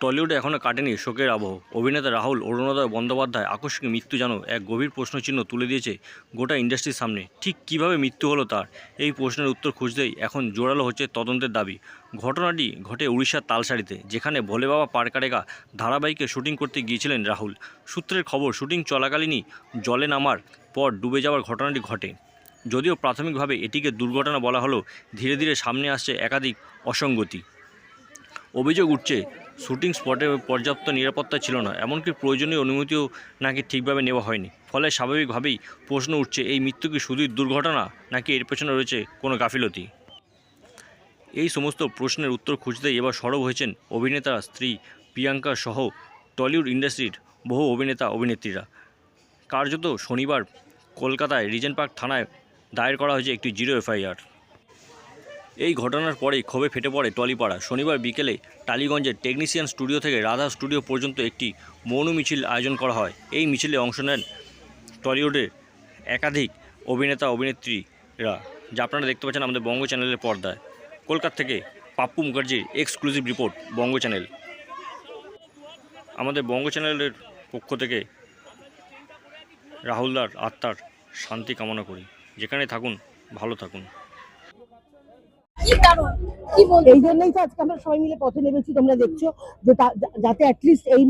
টলিউডে এখনও কাটেনি শোকের আবহ। অভিনেতা রাহুল অরুণোদয় বন্দ্যোপাধ্যায় আকস্মিক মৃত্যু যেন এক গভীর প্রশ্নচিহ্ন তুলে দিয়েছে গোটা ইন্ডাস্ট্রির সামনে। ঠিক কীভাবে মৃত্যু হলো তার, এই প্রশ্নের উত্তর খুঁজতেই এখন জোরালো হচ্ছে তদন্তের দাবি। ঘটনাটি ঘটে উড়িষ্যার তালসারিতে, যেখানে ভোলে বাবা পার কারেগা ধারাবাহিকে শুটিং করতে গিয়েছিলেন রাহুল। সূত্রের খবর, শুটিং চলাকালীনই জলে নামার পর ডুবে যাওয়ার ঘটনাটি ঘটে। যদিও প্রাথমিকভাবে এটিকে দুর্ঘটনা বলা হলেও ধীরে ধীরে সামনে আসছে একাধিক অসঙ্গতি। অভিযোগ উঠছে শুটিং স্পটে পর্যাপ্ত নিরাপত্তা ছিল না, এমনকি প্রয়োজনীয় অনুমতিও নাকি ঠিকভাবে নেওয়া হয়নি। ফলে স্বাভাবিকভাবেই প্রশ্ন উঠছে, এই মৃত্যু কি শুধুই দুর্ঘটনা, নাকি এর পেছনে রয়েছে কোনো গাফিলতি? এই সমস্ত প্রশ্নের উত্তর খুঁজতেই এবার সরব হয়েছেন অভিনেতা স্ত্রী প্রিয়াঙ্কা সহ টলিউড ইন্ডাস্ট্রির বহু অভিনেতা অভিনেত্রীরা। কার্যত শনিবার কলকাতায় রিজেন্ট পার্ক থানায় দায়ের করা হয়েছে একটি 0 এফআইআর। এই ঘটনার পরেই ক্ষোভে ফেটে পড়ে টলিপাড়া। শনিবার বিকেলে টালিগঞ্জের টেকনিশিয়ান স্টুডিও থেকে রাধা স্টুডিও পর্যন্ত একটি মৌন মিছিল আয়োজন করা হয়। এই মিছিলে অংশ নেন টলিউডের একাধিক অভিনেতা অভিনেত্রীরা, যা আপনারা দেখতে পাচ্ছেন আমাদের বঙ্গ চ্যানেলের পর্দায়। কলকাতা থেকে পাপ্পু মুখার্জির এক্সক্লুসিভ রিপোর্ট, বঙ্গ চ্যানেল। আমাদের বঙ্গ চ্যানেলের পক্ষ থেকে রাহুলদার আত্মার শান্তি কামনা করি। যেখানে থাকুন, ভালো থাকুন। এই জন্যই তো আজকে আমরা সবাই মিলে পথে নেমেছি। তোমরা দেখছো যে যাতে অ্যাটলিস্ট এই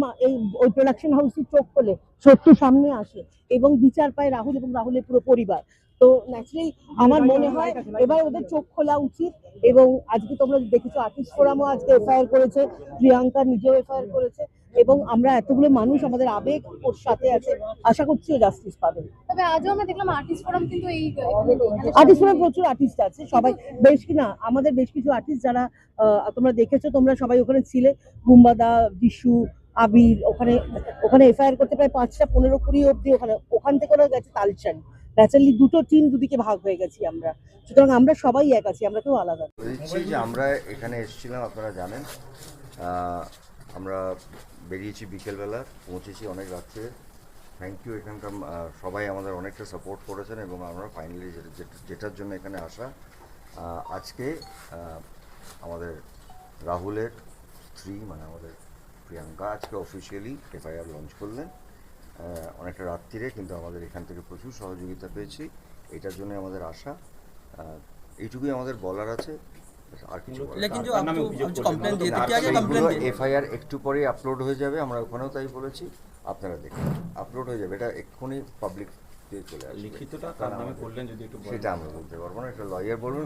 ওই প্রোডাকশন হাউসের চোখ খোলে, সত্য সামনে আসে এবং বিচার পায় রাহুল এবং রাহুলের পুরো পরিবার। তো ন্যাচারালি আমার মনে হয় এবার ওদের চোখ খোলা উচিত। এবং আজকে তোমরা দেখেছো আর্টিস্ট ফোরামও আজকে এফআইআর করেছে, প্রিয়াঙ্কা নিজেও এফআইআর করেছে, এবং আমরা এতগুলো মানুষ, আমাদের আবেগ ওর সাথে আছে। আশা করছি ও জাস্টিস পাবে। তবে আজও আমরা দেখলাম আর্টিস্ট ফোরাম কিন্তু এই আর্টিস্ট ফোরাম প্রচুর আর্টিস্ট আছে, সবাই বেশ কিনা আমাদের বেশ কিছু আর্টিস্ট যারা তোমরা দেখেছো, তোমরা সবাই ওখানে ছিলে। গুম্বাদা, যিশু, আবির, ওখানে এফআইআর করতে প্রায় 5টা 15-20 অব্দি ওখান থেকে ওরা গেছে তালচান। ন্যাচারালি দুটো টিম দুদিকে ভাগ হয়ে গেছি আমরা, সুতরাং আমরা সবাই এক আছি, আমরা কেউ আলাদা। বলছি যে আমরা এখানে এসেছিলাম, আপনারা জানেন আমরা বেরিয়েছি বিকেলবেলা, পৌঁছেছি অনেক রাত্রে। থ্যাংক ইউ এখানকার সবাই আমাদের অনেকটা সাপোর্ট করেছেন এবং আমরা ফাইনালি যেটার জন্য এখানে আসা, আজকে আমাদের রাহুলের স্ত্রী মানে আমাদের প্রিয়াঙ্কা আজকে অফিসিয়ালি এফআইআর লঞ্চ করলেন অনেকটা রাত্রিরে, কিন্তু আমাদের এখান থেকে প্রচুর সহযোগিতা পেয়েছি, এটার জন্য আমাদের আশা। এইটুকুই আমাদের বলার আছে, আর কিছু এফআইআর একটু পরে আপলোড হয়ে যাবে, আমরা ওখানেও তাই বলেছি, আপনারা দেখুন আপলোড হয়ে যাবে, এটা এক্ষুনি পাবলিক চলে আসবে। লিখিতটা কার নামে করলেন যদি একটু সেটা আমরা বলতে পারবো না, এটা লয়ার বলুন।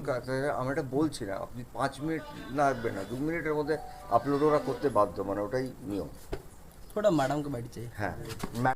আমি এটা বলছি না, আপনি 5 মিনিট লাগবে না, 2 মিনিটের মধ্যে আপলোড ওরা করতে বাধ্য, মানে ওটাই নিয়ম। थोड़ा मैडम को बैठ चाहिए। হ্যাঁ।